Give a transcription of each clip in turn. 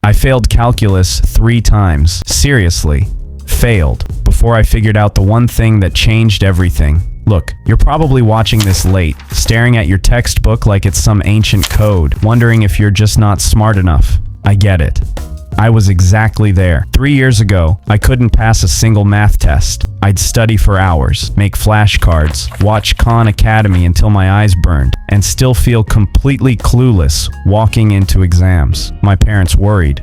I failed calculus 3 times. Seriously, failed. Before I figured out the one thing that changed everything. Look, you're probably watching this late, staring at your textbook like it's some ancient code, wondering if you're just not smart enough. I get it. I was exactly there. 3 years ago, I couldn't pass a single math test. I'd study for hours, make flashcards, watch Khan Academy until my eyes burned, and still feel completely clueless walking into exams. My parents worried.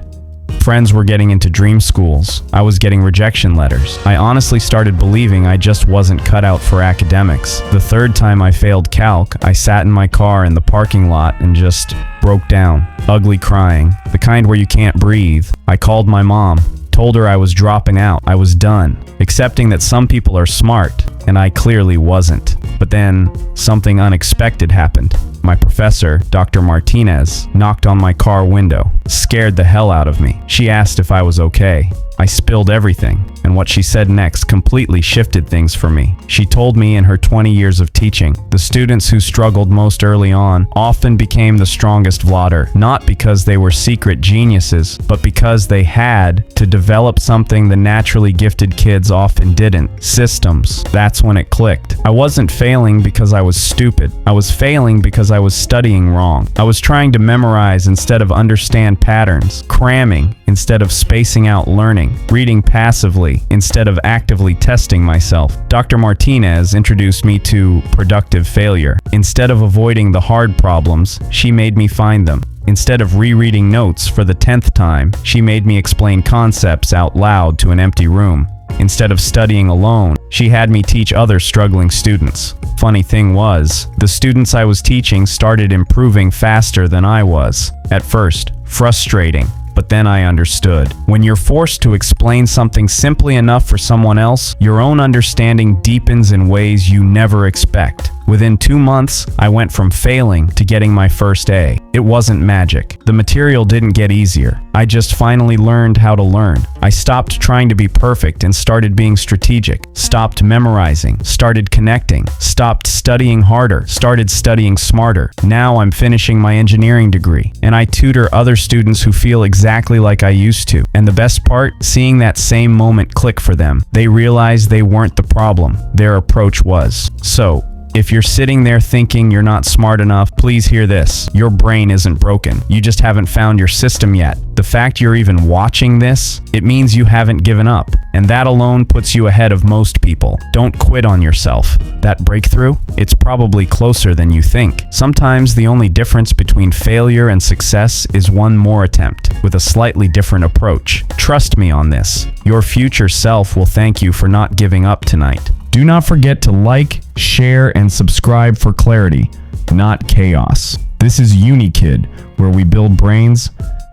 Friends were getting into dream schools. I was getting rejection letters. I honestly started believing I just wasn't cut out for academics. The 3rd time I failed calc, I sat in my car in the parking lot and just broke down, ugly crying, the kind where you can't breathe. I called my mom, told her I was dropping out. I was done, accepting that some people are smart, and I clearly wasn't. But then, something unexpected happened. My professor, Dr. Martinez, knocked on my car window, scared the hell out of me. She asked if I was okay. I spilled everything, and what she said next completely shifted things for me. She told me in her 20 years of teaching, the students who struggled most early on often became the strongest Vladar, not because they were secret geniuses, but because they had to develop something the naturally gifted kids often didn't: systems. That's when it clicked. I wasn't failing because I was stupid. I was failing because I was studying wrong. I was trying to memorize instead of understand patterns, cramming instead of spacing out learning, reading passively instead of actively testing myself. Dr. Martinez introduced me to productive failure. Instead of avoiding the hard problems, she made me find them. Instead of rereading notes for the 10th time, she made me explain concepts out loud to an empty room. Instead of studying alone, she had me teach other struggling students. Funny thing was, the students I was teaching started improving faster than I was. At first, frustrating. But then I understood. When you're forced to explain something simply enough for someone else, your own understanding deepens in ways you never expect. Within 2 months, I went from failing to getting my first A. It wasn't magic. The material didn't get easier. I just finally learned how to learn. I stopped trying to be perfect and started being strategic. Stopped memorizing. Started connecting. Stopped studying harder. Started studying smarter. Now I'm finishing my engineering degree, and I tutor other students who feel exactly like I used to. And the best part? Seeing that same moment click for them. They realized they weren't the problem. Their approach was. So, if you're sitting there thinking you're not smart enough, please hear this. Your brain isn't broken. You just haven't found your system yet. The fact you're even watching this, it means you haven't given up. And that alone puts you ahead of most people. Don't quit on yourself. That breakthrough, it's probably closer than you think. Sometimes the only difference between failure and success is one more attempt, with a slightly different approach. Trust me on this. Your future self will thank you for not giving up tonight. Do not forget to like, share, and subscribe for clarity, not chaos. This is UniKid, where we build brains,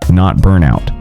not burnout.